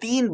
3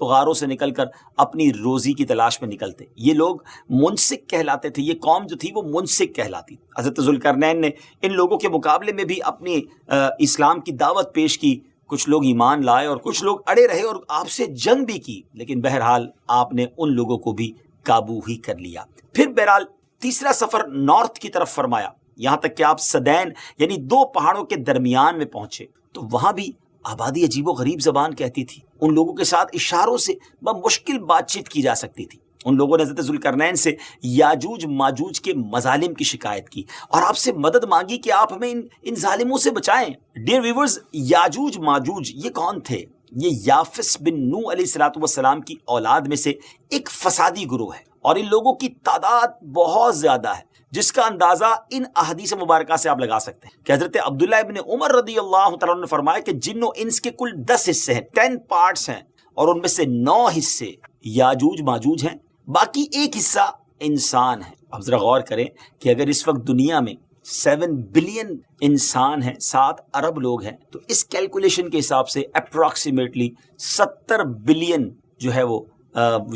تو غاروں سے نکل کر اپنی روزی کی تلاش میں نکلتے. یہ لوگ منسک کہلاتے تھے. یہ قوم جو تھی وہ منسک کہلاتی. حضرت ذوالقرنین نے ان لوگوں کے مقابلے میں بھی اپنی اسلام کی دعوت پیش کی. کچھ لوگ ایمان لائے اور کچھ لوگ اڑے رہے اور آپ سے جنگ بھی کی، لیکن بہرحال آپ نے ان لوگوں کو بھی قابو ہی کر لیا. پھر بہرحال تیسرا سفر نارتھ کی طرف فرمایا، یہاں تک کہ آپ سدین یعنی 2 پہاڑوں کے درمیان میں پہنچے. تو وہاں بھی آبادی عجیب و غریب زبان کہتی تھی. ان لوگوں کے ساتھ اشاروں سے بمشکل بات چیت کی جا سکتی تھی. ان لوگوں نے حضرت ذوالقرنین سے یاجوج ماجوج کے مظالم کی شکایت کی اور آپ سے مدد مانگی کہ آپ ہمیں ان ظالموں سے بچائیں. ڈیئر ویورز، یاجوج ماجوج یہ کون تھے؟ یہ یافس بن نوح علیہ السلام کی اولاد میں سے ایک فسادی گروہ ہے، اور ان لوگوں کی تعداد بہت زیادہ ہے، جس کا اندازہ ان احادیث مبارکہ سے آپ لگا سکتے ہیں کہ حضرت عبداللہ ابن عمر رضی اللہ تعالیٰ عنہ نے فرمایا کہ جن و انس کے کل 10 حصے ہیں، 10 پارٹس ہیں، اور ان میں سے 9 حصے یاجوج ماجوج ہیں، باقی 1 حصہ انسان ہے. اب ذرا غور کریں کہ اگر اس وقت دنیا میں 7 بلین انسان ہیں، 7 ارب لوگ ہیں، تو اس کیلکولیشن کے حساب سے اپروکسیمیٹلی 70 بلین جو ہے وہ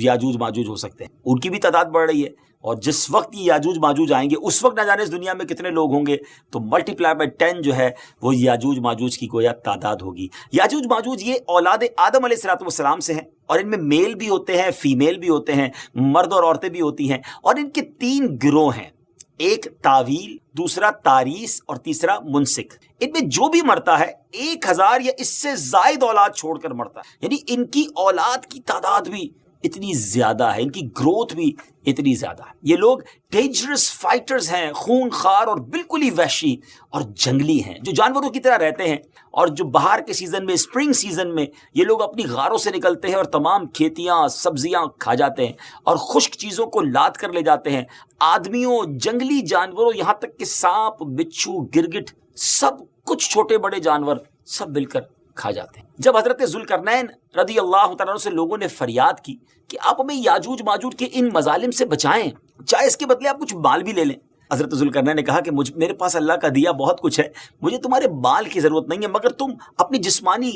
یاجوج ماجوج ہو سکتے ہیں. ان کی بھی تعداد بڑھ رہی ہے، اور جس وقت یہ یاجوج ماجوج آئیں گے اس وقت نہ جانے اس دنیا میں کتنے لوگ ہوں گے. تو ملٹیپلائی بائی 10 جو ہے وہ یاجوج ماجوج کی گویا تعداد ہوگی. یاجوج ماجوج یہ اولاد آدم علیہ السلام سے ہیں، اور ان میں میل بھی ہوتے ہیں، فیمیل بھی ہوتے ہیں، مرد اور عورتیں بھی ہوتی ہیں. اور ان کے 3 گروہ ہیں، ایک تاویل، دوسرا تاریس اور تیسرا منسک. ان میں جو بھی مرتا ہے 1000 یا اس سے زائد اولاد چھوڑ کر مرتا ہے. یعنی ان کی اولاد کی تعداد بھی اتنی زیادہ ہے، ان کی گروتھ بھی اتنی زیادہ ہے. یہ لوگ ڈینجرس فائٹرز ہیں، خون خار اور بالکل ہی وحشی اور جنگلی ہیں، جو جانوروں کی طرح رہتے ہیں. اور جو بہار کے سیزن میں، اسپرنگ سیزن میں، یہ لوگ اپنی غاروں سے نکلتے ہیں اور تمام کھیتیاں سبزیاں کھا جاتے ہیں اور خشک چیزوں کو لاد کر لے جاتے ہیں. آدمیوں، جنگلی جانوروں، یہاں تک کہ سانپ، بچھو، گرگٹ، سب کچھ چھوٹے بڑے جانور سب مل کر کھا جاتے ہیں. جب حضرت ذوالقرنین رضی اللہ تعالیٰ عنہ سے لوگوں نے فریاد کی کہ آپ ہمیں یاجوج ماجوج کے ان مظالم سے بچائیں، چاہے اس کے بدلے آپ کچھ مال بھی لے لیں. حضرت ذوالقرنین نے کہا کہ میرے پاس اللہ کا دیا بہت کچھ ہے، مجھے تمہارے مال کی ضرورت نہیں ہے، مگر تم اپنی جسمانی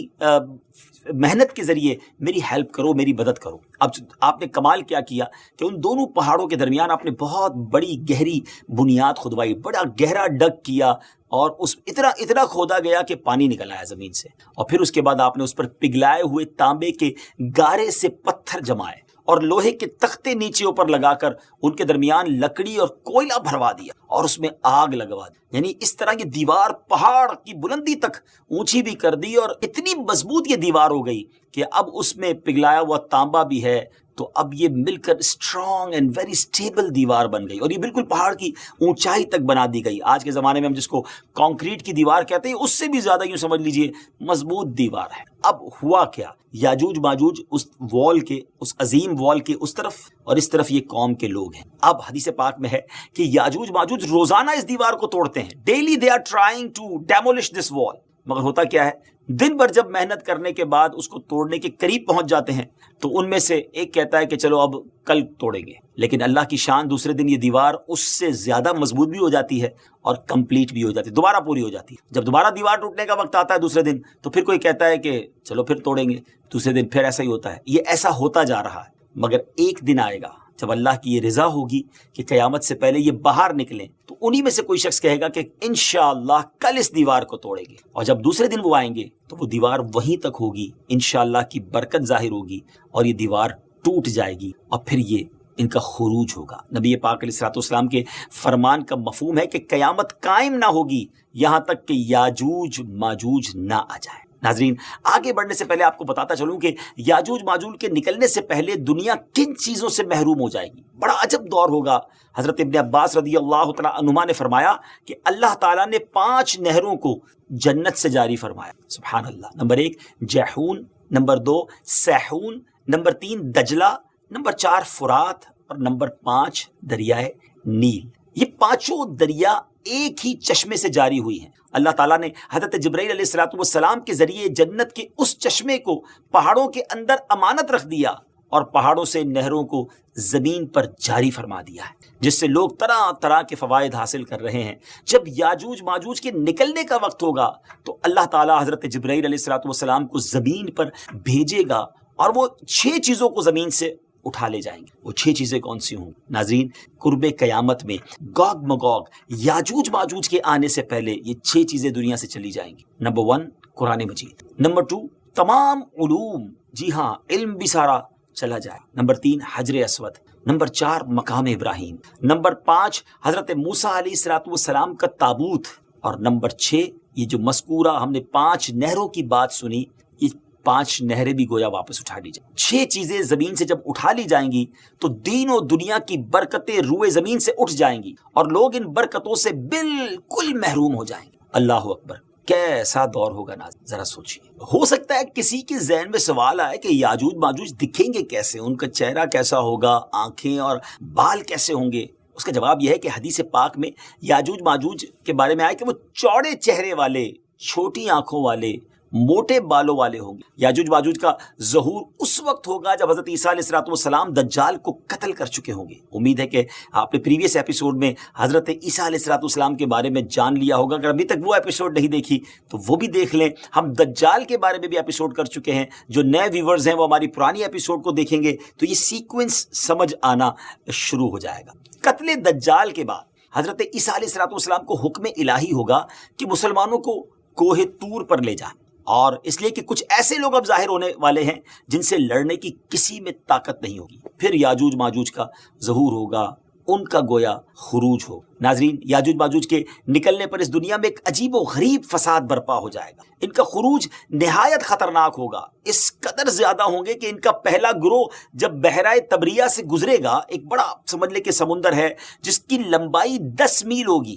محنت کے ذریعے میری ہیلپ کرو، میری مدد کرو. اب آپ نے کمال کیا کیا کہ ان دونوں پہاڑوں کے درمیان آپ نے بہت بڑی گہری بنیاد کھدوائی، بڑا گہرا ڈگ کیا، اور اس اتنا کھودا گیا کہ پانی نکل آیا زمین سے. اور پھر اس کے بعد آپ نے اس پر پگھلائے ہوئے تانبے کے گارے سے پتھر جمائے اور لوہے کے تختے نیچے اوپر لگا کر ان کے درمیان لکڑی اور کوئلہ بھروا دیا اور اس میں آگ لگوا دی. یعنی اس طرح یہ دیوار پہاڑ کی بلندی تک اونچی بھی کر دی، اور اتنی مضبوط یہ دیوار ہو گئی کہ اب اس میں پگھلایا ہوا تانبا بھی ہے، تو اب یہ مل کر اسٹرانگ اینڈ ویری اسٹیبل دیوار بن گئی، اور یہ بالکل پہاڑ کی اونچائی تک بنا دی گئی. آج کے زمانے میں ہم جس کو کانکریٹ کی دیوار کہتے ہیں، اس سے بھی زیادہ یوں سمجھ لیجئے مضبوط دیوار ہے. اب ہوا کیا، یاجوج ماجوج اس وال کے، اس عظیم وال کے اس طرف، اور اس طرف یہ قوم کے لوگ ہیں. اب حدیث پاک میں ہے کہ یاجوج ماجوج روزانہ اس دیوار کو توڑتے ہیں. Daily they are trying to demolish this wall. مگر ہوتا کیا ہے، دن بھر جب محنت کرنے کے بعد اس کو توڑنے کے قریب پہنچ جاتے ہیں تو ان میں سے ایک کہتا ہے کہ چلو اب کل توڑیں گے، لیکن اللہ کی شان دوسرے دن یہ دیوار اس سے زیادہ مضبوط بھی ہو جاتی ہے اور کمپلیٹ بھی ہو جاتی ہے، دوبارہ پوری ہو جاتی ہے. جب دوبارہ دیوار ٹوٹنے کا وقت آتا ہے دوسرے دن، تو پھر کوئی کہتا ہے کہ چلو پھر توڑیں گے، دوسرے دن پھر ایسا ہی ہوتا ہے. یہ ایسا ہوتا جا رہا ہے، مگر ایک دن آئے گا جب اللہ کی یہ رضا ہوگی کہ قیامت سے پہلے یہ باہر نکلیں، تو انہی میں سے کوئی شخص کہے گا کہ انشاءاللہ کل اس دیوار کو توڑیں گے. اور جب دوسرے دن وہ آئیں گے تو وہ دیوار وہیں تک ہوگی، انشاءاللہ کی برکت ظاہر ہوگی اور یہ دیوار ٹوٹ جائے گی، اور پھر یہ ان کا خروج ہوگا. نبی پاک علیہ السلام کے فرمان کا مفہوم ہے کہ قیامت قائم نہ ہوگی یہاں تک کہ یاجوج ماجوج نہ آ جائے. ناظرین، آگے بڑھنے سے پہلے آپ کو بتاتا چلوں کہ یاجوج ماجوج کے نکلنے سے پہلے دنیا کن چیزوں سے محروم ہو جائے گی. بڑا عجب دور ہوگا. حضرت ابن عباس رضی اللہ تعالیٰ عنہما نے فرمایا کہ اللہ تعالیٰ نے 5 نہروں کو جنت سے جاری فرمایا. سبحان اللہ. نمبر 1 جیحون، نمبر 2 سیحون، نمبر 3 دجلہ، نمبر 4 فرات، اور نمبر 5 دریائے نیل. یہ 5 دریا ایک ہی چشمے سے جاری ہوئی ہیں. اللہ تعالیٰ نے حضرت جبرائیل علیہ السلام کے ذریعے جنت کے اس چشمے کو پہاڑوں کے اندر امانت رکھ دیا اور پہاڑوں سے نہروں کو زمین پر جاری فرما دیا ہے، جس سے لوگ طرح طرح کے فوائد حاصل کر رہے ہیں. جب یاجوج ماجوج کے نکلنے کا وقت ہوگا تو اللہ تعالیٰ حضرت جبرائیل علیہ السلام کو زمین پر بھیجے گا اور وہ 6 چیزوں کو زمین سے اٹھا لے جائیں گے. وہ 6 چیزیں کون سی ہوں ناظرین؟ قرب قیامت میں گوگ مگوگ یاجوج ماجوج کے آنے سے پہلے یہ 6 چیزیں دنیا سے چلی جائیں گی. نمبر 1 قرآن مجید. نمبر 2 تمام علوم، جی ہاں علم بھی سارا چلا جائے. نمبر 3 حجر اسود. نمبر 4 مقام ابراہیم. نمبر 5 حضرت موسیٰ علیہ السلام کا تابوت. اور نمبر 6 یہ جو مذکورہ ہم نے 5 نہروں کی بات سنی، یہ 5 نہریں بھی گویا واپس اٹھا لی جائیں. 6 چیزیں زمین سے جب اٹھا لی جائیں گی تو دین و دنیا کی برکتیں روئے زمین سے اٹھ جائیں گی اور لوگ ان برکتوں سے بالکل محروم ہو جائیں گے. اللہ اکبر، کیسا دور ہوگا ناظرین، ذرا سوچیے. ہو سکتا ہے کسی کے ذہن میں سوال آئے کہ یاجوج ماجوج دکھیں گے کیسے، ان کا چہرہ کیسا ہوگا، آنکھیں اور بال کیسے ہوں گے. اس کا جواب یہ ہے کہ حدیث پاک میں یاجوج ماجوج کے بارے میں آئے کہ وہ چوڑے چہرے والے، چھوٹی آنکھوں والے، موٹے بالوں والے ہوں گے. یاجوج ماجوج کا ظہور اس وقت ہوگا جب حضرت عیسیٰ علیہ السلام دجال کو قتل کر چکے ہوں گے. امید ہے کہ آپ نے پریویس ایپیسوڈ میں حضرت عیسیٰ علیہ السلام کے بارے میں جان لیا ہوگا. اگر ابھی تک وہ ایپیسوڈ نہیں دیکھی تو وہ بھی دیکھ لیں. ہم دجال کے بارے میں بھی ایپیسوڈ کر چکے ہیں. جو نئے ویورز ہیں وہ ہماری پرانی ایپیسوڈ کو دیکھیں گے تو یہ سیکوینس سمجھ آنا شروع ہو جائے گا. قتل دجال کے بعد حضرت عیسیٰ علیہ السلام کو حکم الہی ہوگا کہ مسلمانوں کو کوہ طور پر لے جائیں، اور اس لیے کہ کچھ ایسے لوگ اب ظاہر ہونے والے ہیں جن سے لڑنے کی کسی میں طاقت نہیں ہوگی. پھر یاجوج ماجوج کا ظہور ہوگا، ان کا گویا خروج ہو. ناظرین، یاجوج ماجوج کے نکلنے پر اس دنیا میں ایک عجیب و غریب فساد برپا ہو جائے گا. ان کا خروج نہایت خطرناک ہوگا. اس قدر زیادہ ہوں گے کہ ان کا پہلا گروہ جب بحیرہ تبریہ سے گزرے گا، ایک بڑا سمجھ لے کہ سمندر ہے جس کی لمبائی 10 میل ہوگی،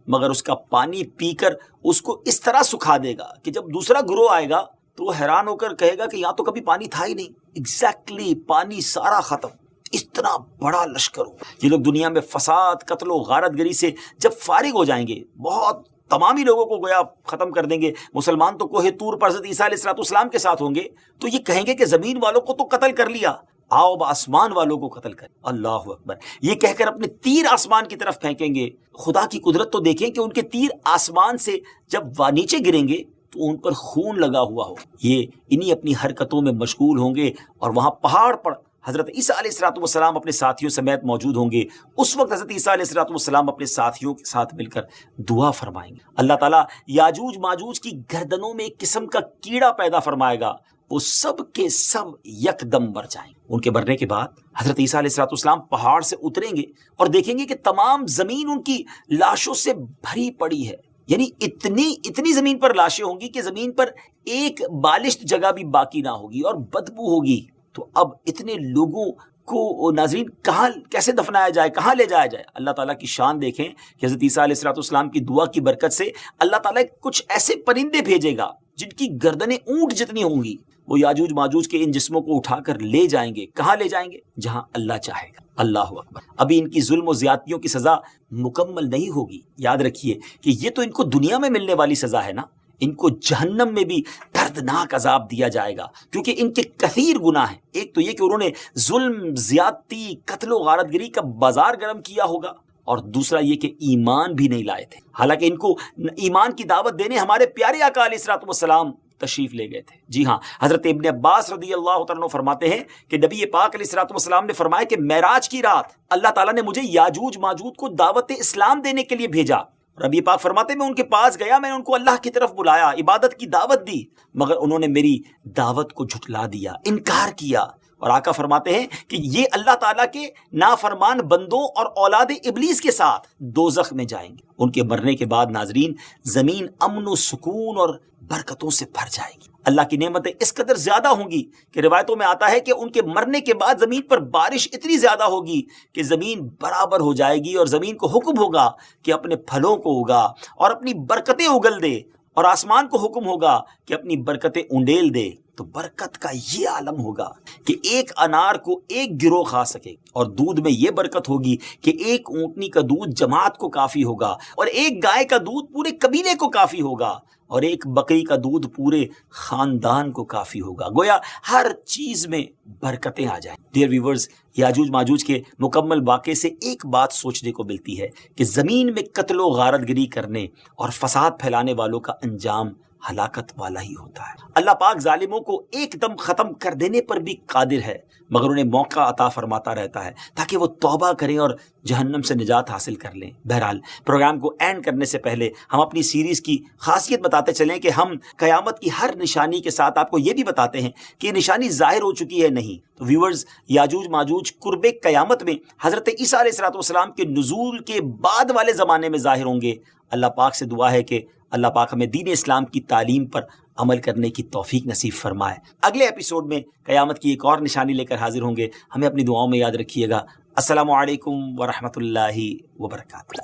مگر اس کا پانی پی کر اس کو اس طرح سکھا دے گا کہ جب دوسرا گروہ آئے گا تو وہ حیران ہو کر کہے گا کہ یہاں تو کبھی پانی تھا ہی نہیں. ایگزیکٹلی پانی سارا ختم. اتنا بڑا لشکر ہو. یہ لوگ دنیا میں فساد، قتل و غارت گری سے جب فارغ ہو جائیں گے، بہت تمامی لوگوں کو گویا ختم کر دیں گے. مسلمان تو کوہ طور پر حضرت عیسیٰ علیہ السلام کے ساتھ ہوں گے تو یہ کہیں گے کہ زمین والوں کو تو قتل کر لیا، آؤ اب آسمان والوں کو قتل کریں. اللہ اکبر. یہ کہہ کر اپنے تیر آسمان کی طرف پھینکیں گے. خدا کی قدرت تو دیکھیں کہ ان کے تیر آسمان سے جب نیچے گریں گے تو ان پر خون لگا ہوا ہو. یہ انہی اپنی حرکتوں میں مشغول ہوں گے اور وہاں پہاڑ پر حضرت عیسیٰ علیہ السلام اپنے ساتھیوں سمیت موجود ہوں گے. اس وقت حضرت عیسیٰ علیہ السلام اپنے ساتھیوں کے ساتھ مل کر دعا فرمائیں گے. اللہ تعالیٰ یاجوج ماجوج کی گردنوں میں ایک قسم کا کیڑا پیدا فرمائے گا، وہ سب کے سب یکدم مر جائیں گے. ان کے مرنے کے بعد حضرت عیسیٰ علیہ السلام پہاڑ سے اتریں گے اور دیکھیں گے کہ تمام زمین ان کی لاشوں سے بھری پڑی ہے. یعنی اتنی زمین پر لاشیں ہوں گی کہ زمین پر ایک بالشت جگہ بھی باقی نہ ہوگی اور بدبو ہوگی. تو اب اتنے لوگوں کو ناظرین کہاں کیسے دفنایا جائے، کہاں لے جایا جائے؟ اللہ تعالیٰ کی شان دیکھیں کہ حضرت عیسیٰ علیہ السلام کی دعا کی برکت سے اللہ تعالیٰ کچھ ایسے پرندے بھیجے گا جن کی گردنیں اونٹ جتنی ہوں گی. وہ یاجوج ماجوج کے ان جسموں کو اٹھا کر لے جائیں گے. کہاں لے جائیں گے؟ جہاں اللہ چاہے گا. اللہ اکبر. ابھی ان کی ظلم و زیادتیوں کی سزا مکمل نہیں ہوگی. یاد رکھیے کہ یہ تو ان کو دنیا میں ملنے والی سزا ہے نا. ان کو جہنم میں بھی دردناک عذاب دیا جائے گا کیونکہ ان کے کثیر گناہ ہیں. ایک تو یہ کہ انہوں نے ظلم، زیادتی، قتل و غارت گری کا بازار گرم کیا ہوگا، اور دوسرا یہ کہ ایمان بھی نہیں لائے تھے. حالانکہ ان کو ایمان کی دعوت دینے ہمارے پیارے آقا علیہ السلام تشریف لے گئے تھے. جی ہاں، حضرت ابن عباس رضی اللہ تعالیٰ عنہ فرماتے ہیں کہ نبی پاک علیہ السلام نے فرمایا کہ معراج کی رات اللہ تعالیٰ نے مجھے یاجوج ماجوج کو دعوت اسلام دینے کے لیے بھیجا. نبی پاک فرماتے ہیں میں ان کے پاس گیا، میں نے ان کو اللہ کی طرف بلایا، عبادت کی دعوت دی، مگر انہوں نے میری دعوت کو جھٹلا دیا، انکار کیا. اور آقا فرماتے ہیں کہ یہ اللہ تعالیٰ کے نافرمان بندوں اور اولاد ابلیس کے ساتھ دوزخ میں جائیں گے. ان کے مرنے کے بعد ناظرین زمین امن و سکون اور برکتوں سے بھر جائے گی. اللہ کی نعمتیں اس قدر زیادہ ہوں گی کہ روایتوں میں آتا ہے کہ ان کے مرنے کے بعد زمین پر بارش اتنی زیادہ ہوگی کہ زمین برابر ہو جائے گی، اور زمین کو حکم ہوگا کہ اپنے پھلوں کو اگا اور اپنی برکتیں اگل دے، اور آسمان کو حکم ہوگا کہ اپنی برکتیں انڈیل دے. تو برکت کا یہ عالم ہوگا کہ ایک انار کو ایک گروہ کھا سکے، اور دودھ میں یہ برکت ہوگی کہ ایک اونٹنی کا دودھ جماعت کو کافی ہوگا، اور ایک گائے کا دودھ پورے قبیلے کو کافی ہوگا، اور ایک بکری کا دودھ پورے خاندان کو کافی ہوگا. گویا ہر چیز میں برکتیں آ جائیں. ڈیئر ویورز، یاجوج ماجوج کے مکمل واقعے سے ایک بات سوچنے کو ملتی ہے کہ زمین میں قتل و غارت گری کرنے اور فساد پھیلانے والوں کا انجام ہلاکت والا ہی ہوتا ہے۔ اللہ پاک ظالموں کو ایک دم ختم کر دینے پر بھی قادر ہے، مگر انہیں موقع عطا فرماتا رہتا ہے تاکہ وہ توبہ کریں اور جہنم سے نجات حاصل کر لیں۔ بہرحال پروگرام کو اینڈ کرنے سے پہلے ہم اپنی سیریز کی خاصیت بتاتے چلیں کہ ہم قیامت کی ہر نشانی کے ساتھ آپ کو یہ بھی بتاتے ہیں کہ یہ نشانی ظاہر ہو چکی ہے نہیں۔ تو ویورز، یاجوج ماجوج قرب قیامت میں حضرت عیسیٰ علیہ السلام کے نزول کے بعد والے زمانے میں ظاہر ہوں گے۔ اللہ پاک سے دعا ہے کہ اللہ پاک ہمیں دین اسلام کی تعلیم پر عمل کرنے کی توفیق نصیب فرمائے۔ اگلے ایپیسوڈ میں قیامت کی ایک اور نشانی لے کر حاضر ہوں گے۔ ہمیں اپنی دعاؤں میں یاد رکھیے گا۔ السلام علیکم ورحمۃ اللہ وبرکاتہ۔